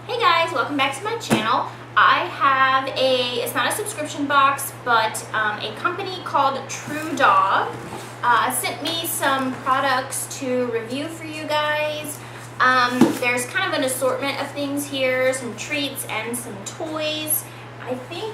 Hey guys, welcome back to my channel. I have it's not a subscription box, but a company called TruDog sent me some products to review for you guys. There's kind of an assortment of things here, some treats and some toys. I think,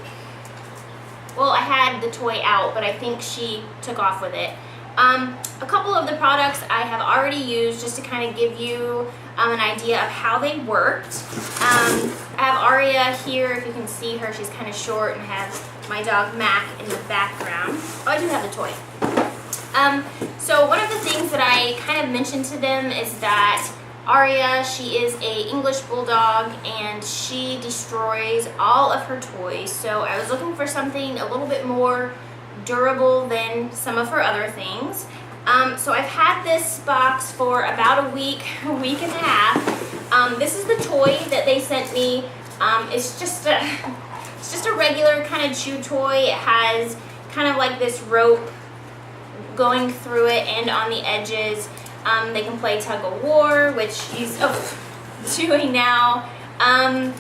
well, I had the toy out, but I think she took off with it. A couple of the products I have already used just to kind of give you an idea of how they worked. I have Aria here, if you can see her, she's kind of short, and have my dog Mac in the background. Oh, I do have the toy. So one of the things that I kind of mentioned to them is that Aria, she is a English Bulldog and she destroys all of her toys. So I was looking for something a little bit more durable than some of her other things. So I've had this box for about a week and a half. This is the toy that they sent me. It's just a regular kind of chew toy. It has kind of like this rope going through it and on the edges. They can play tug of war, which he's doing now.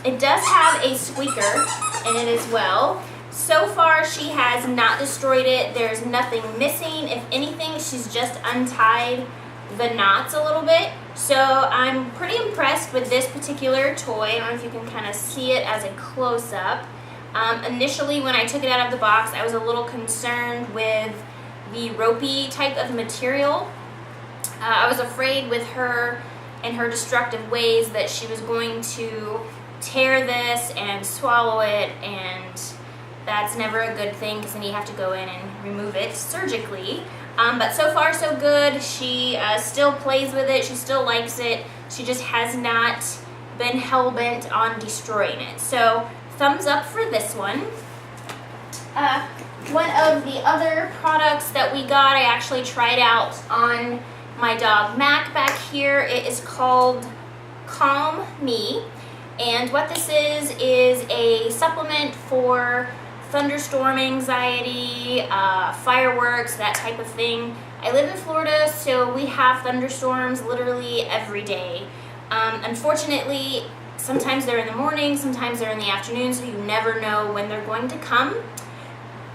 It does have a squeaker in it as well. So far, she has not destroyed it. There's nothing missing. If anything, she's just untied the knots a little bit. So I'm pretty impressed with this particular toy. I don't know if you can kind of see it as a close-up. Initially, when I took it out of the box, I was a little concerned with the ropey type of material. I was afraid with her and her destructive ways that she was going to tear this and swallow it, and that's never a good thing because then you have to go in and remove it surgically. But so far so good. She still plays with it. She still likes it. She just has not been hell-bent on destroying it. So thumbs up for this one. One of the other products that we got, I actually tried out on my dog Mac back here. It is called Calm Me. And what this is a supplement for thunderstorm anxiety, fireworks, that type of thing. I live in Florida, so we have thunderstorms literally every day. Unfortunately, sometimes they're in the morning, sometimes they're in the afternoon, so you never know when they're going to come.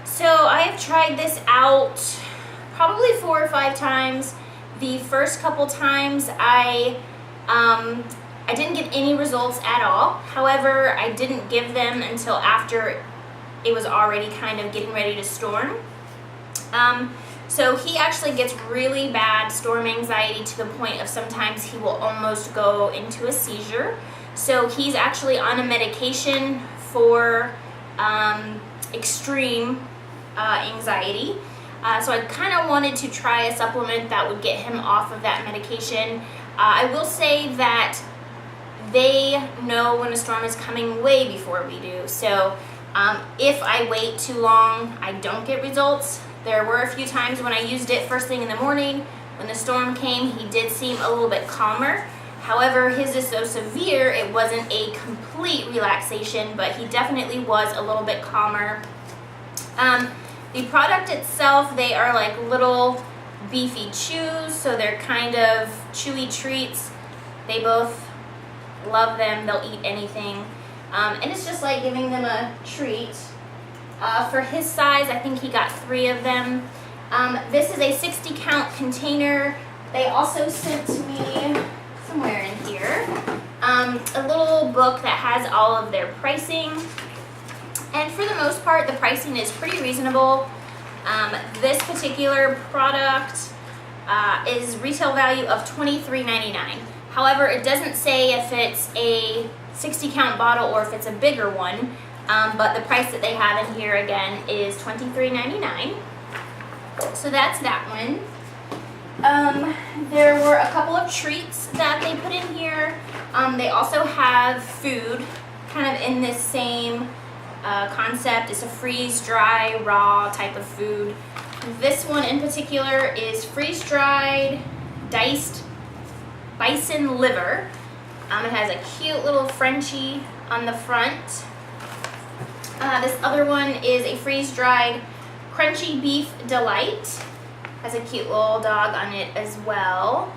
So I have tried this out probably 4 or 5 times. The first couple times I didn't get any results at all. However, I didn't give them until after it was already kind of getting ready to storm. So he actually gets really bad storm anxiety to the point of sometimes he will almost go into a seizure. So he's actually on a medication for extreme anxiety. So I kind of wanted to try a supplement that would get him off of that medication. I will say that they know when a storm is coming way before we do. So if I wait too long, I don't get results. There were a few times when I used it first thing in the morning. When the storm came, he did seem a little bit calmer. However, his is so severe, it wasn't a complete relaxation, but he definitely was a little bit calmer. The product itself, they are like little beefy chews, so they're kind of chewy treats. They both love them. They'll eat anything. And it's just like giving them a treat. For his size, I think he got 3 of them. This is a 60 count container. They also sent me, somewhere in here, a little book that has all of their pricing. And for the most part, the pricing is pretty reasonable. This particular product is retail value of $23.99. However, it doesn't say if it's a 60 count bottle or if it's a bigger one, but the price that they have in here again is $23.99. So that's that one. There were a couple of treats that they put in here. They also have food kind of in this same concept. It's a freeze dry raw type of food. This one in particular is freeze dried diced bison liver. It has a cute little Frenchie on the front. This other one is a freeze-dried crunchy beef delight. Has a cute little dog on it as well.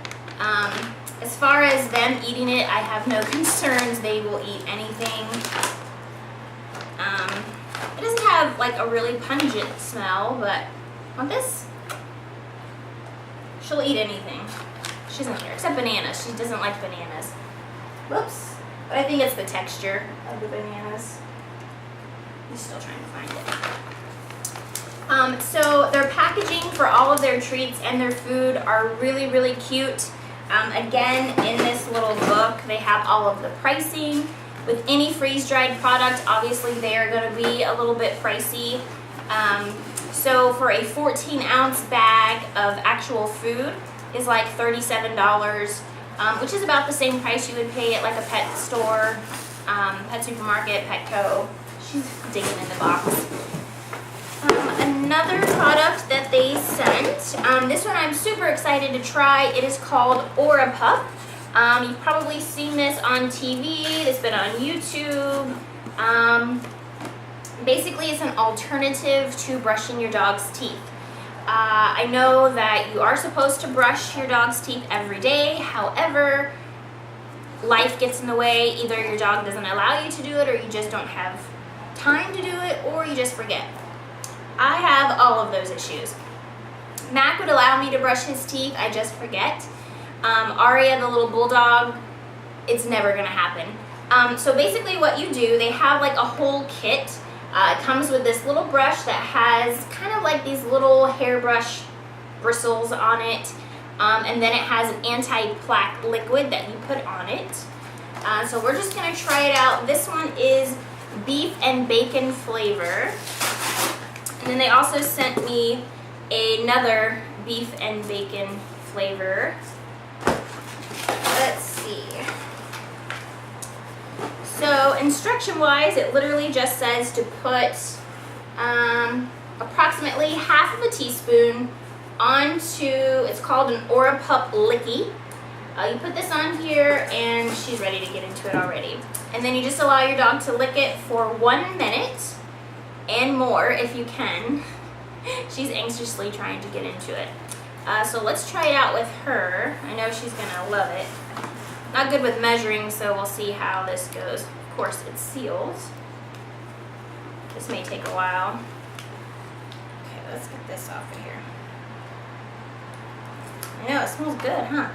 As far as them eating it, I have no concerns. They will eat anything. It doesn't have like a really pungent smell, but on this, she'll eat anything. She doesn't care, except bananas. She doesn't like bananas. Whoops. But I think it's the texture of the bananas. I'm still trying to find it. So their packaging for all of their treats and their food are really, really cute. Again, in this little book, they have all of the pricing. With any freeze-dried product, obviously they are going to be a little bit pricey. So for a 14-ounce bag of actual food is like $37, which is about the same price you would pay at like a pet store, pet supermarket, Petco. She's digging in the box. Another product that they sent, this one I'm super excited to try. It is called Aura Pup. You've probably seen this on TV. It's been on YouTube. Basically, it's an alternative to brushing your dog's teeth. I know that you are supposed to brush your dog's teeth every day. However, life gets in the way. Either your dog doesn't allow you to do it, or you just don't have time to do it, or you just forget. I have all of those issues. Mac would allow me to brush his teeth. I just forget. Aria, the little bulldog, it's never gonna happen. So basically what you do, they have like a whole kit. It comes with this little brush that has kind of like these little hairbrush bristles on it. And then it has an anti-plaque liquid that you put on it. So we're just gonna try it out. This one is beef and bacon flavor. And then they also sent me another beef and bacon flavor. Let's see. So instruction-wise, it literally just says to put approximately half of a teaspoon onto, it's called an Aura Pup Licky. You put this on here and she's ready to get into it already. And then you just allow your dog to lick it for 1 minute and more if you can. She's anxiously trying to get into it. So let's try it out with her. I know she's gonna love it. Not good with measuring, so we'll see how this goes. Of course, it's sealed. This may take a while. Okay, let's get this off of here. I know, it smells good, huh?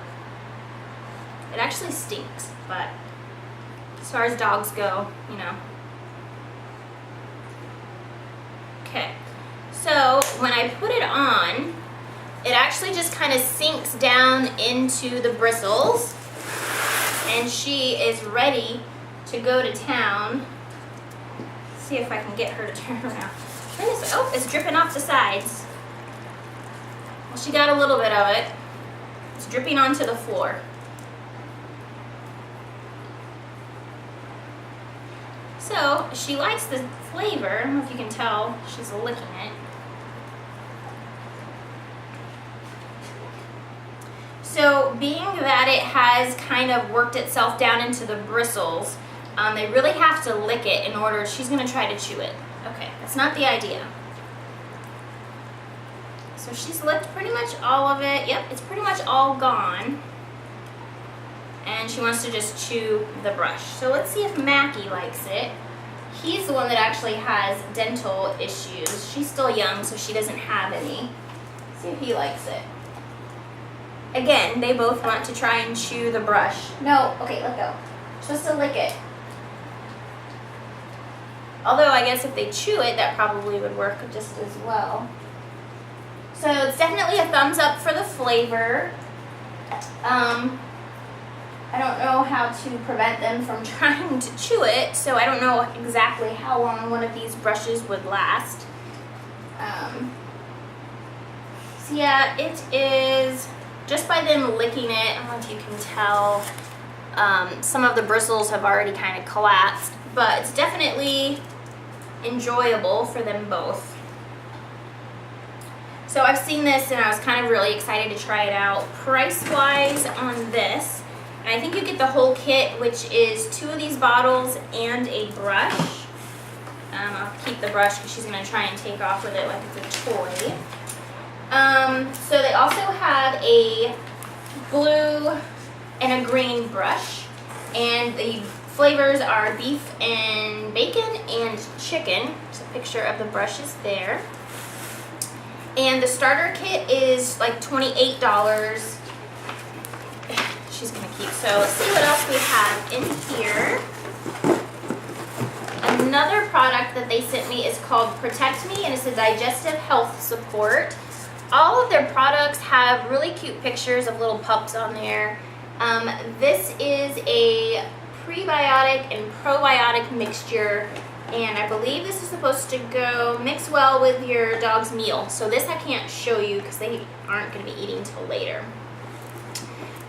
It actually stinks, but as far as dogs go, you know. Okay, so when I put it on, it actually just kind of sinks down into the bristles, and she is ready to go to town. Let's see if I can get her to turn around. Oh, it's dripping off the sides. Well, she got a little bit of it. It's dripping onto the floor. So she likes the flavor. I don't know if you can tell, she's licking it. So being that it has kind of worked itself down into the bristles, they really have to lick it in order, she's gonna try to chew it. Okay, that's not the idea. So she's licked pretty much all of it. Yep, it's pretty much all gone. And she wants to just chew the brush. So let's see if Mackie likes it. He's the one that actually has dental issues. She's still young, so she doesn't have any. See if he likes it. Again, they both want to try and chew the brush. No, okay, let go. You're supposed to lick it. Although I guess if they chew it, that probably would work just as well. So it's definitely a thumbs up for the flavor. I don't know how to prevent them from trying to chew it, so I don't know exactly how long one of these brushes would last. So yeah, it is, just by them licking it, I don't know if you can tell, some of the bristles have already kind of collapsed, but it's definitely enjoyable for them both. So I've seen this and I was kind of really excited to try it out. Price-wise on this, and I think you get the whole kit, which is 2 of these bottles and a brush. I'll keep the brush because she's going to try and take off with it like it's a toy. So they also have a blue and a green brush. And the flavors are beef and bacon and chicken. There's a picture of the brushes there. And the starter kit is like $28. She's gonna keep. So let's see what else we have in here. Another product that they sent me is called Protect Me, and it's a digestive health support. All of their products have really cute pictures of little pups on there. This is a prebiotic and probiotic mixture, and I believe this is supposed to go mix well with your dog's meal. So this I can't show you because they aren't going to be eating till later.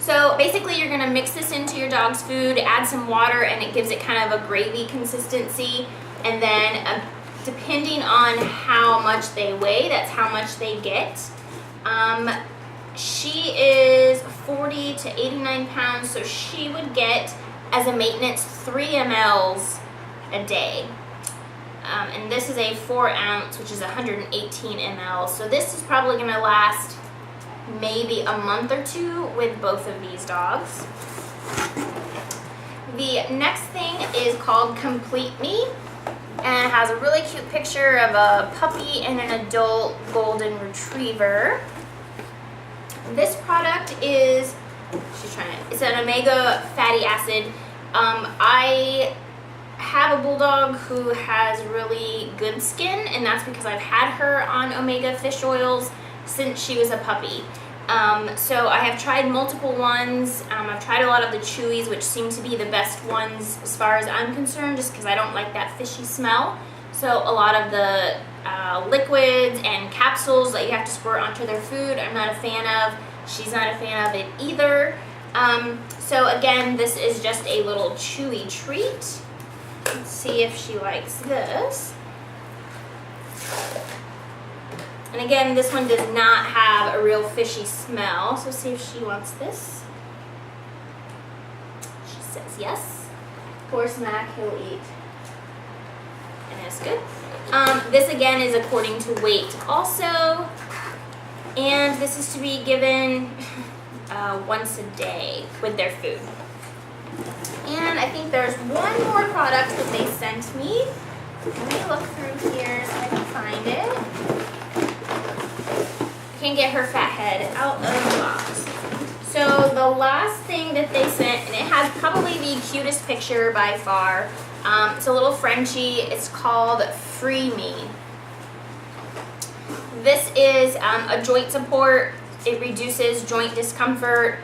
So basically you're going to mix this into your dog's food, add some water, and it gives it kind of a gravy consistency. And then depending on how much they weigh, that's how much they get. She is 40 to 89 pounds, so she would get, as a maintenance, 3 mLs a day. And this is a 4 ounce, which is 118 mLs. So this is probably going to last maybe a month or 2 with both of these dogs. The next thing is called Complete Me, and it has a really cute picture of a puppy and an adult golden retriever. This product is, it's an omega fatty acid. I have a bulldog who has really good skin, and that's because I've had her on omega fish oils since she was a puppy. So I have tried multiple ones. I've tried a lot of the chewies, which seem to be the best ones as far as I'm concerned, just because I don't like that fishy smell. So a lot of the liquids and capsules that you have to squirt onto their food, I'm not a fan of. She's not a fan of it either. So again, this is just a little chewy treat. Let's see if she likes this. And again, this one does not have a real fishy smell, so see if she wants this. She says yes. Of course, Mac, he'll eat. And it's good. This again is according to weight also. And this is to be given once a day with their food. And I think there's one more product that they sent me. Let me look through here so I can find it. I can't get her fat head out of the box. So the last thing that they sent, and it has probably the cutest picture by far. It's a little Frenchie. It's called Free Me. This is a joint support. It reduces joint discomfort.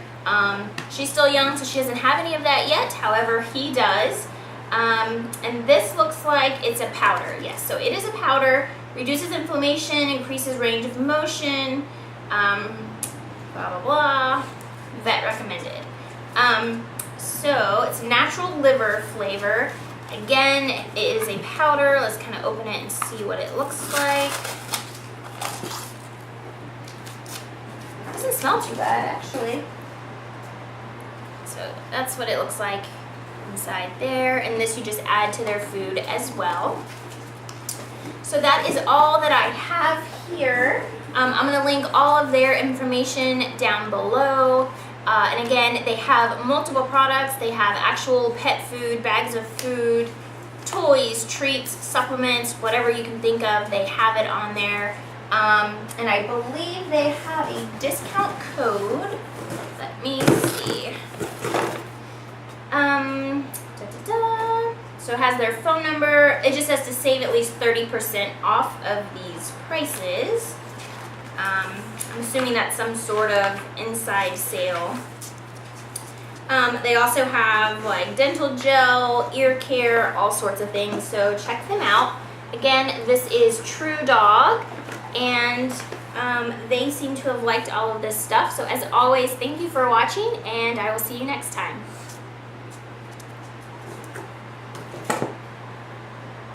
She's still young, so she doesn't have any of that yet. However, he does. And this looks like it's a powder. Yes, so it is a powder. Reduces inflammation, increases range of motion, blah, blah, blah. Vet recommended. So it's natural liver flavor. Again, it is a powder. Let's kind of open it and see what it looks like. Doesn't smell too bad, actually. So that's what it looks like inside there. And this you just add to their food as well. So that is all that I have here. I'm going to link all of their information down below. And again, they have multiple products. They have actual pet food, bags of food, toys, treats, supplements, whatever you can think of, they have it on there. And I believe they have a discount code. Let me see. So it has their phone number. It just has to save at least 30% off of these prices. I'm assuming that's some sort of inside sale. They also have like dental gel, ear care, all sorts of things, so check them out. Again, this is TruDog, and they seem to have liked all of this stuff. So as always, thank you for watching, and I will see you next time.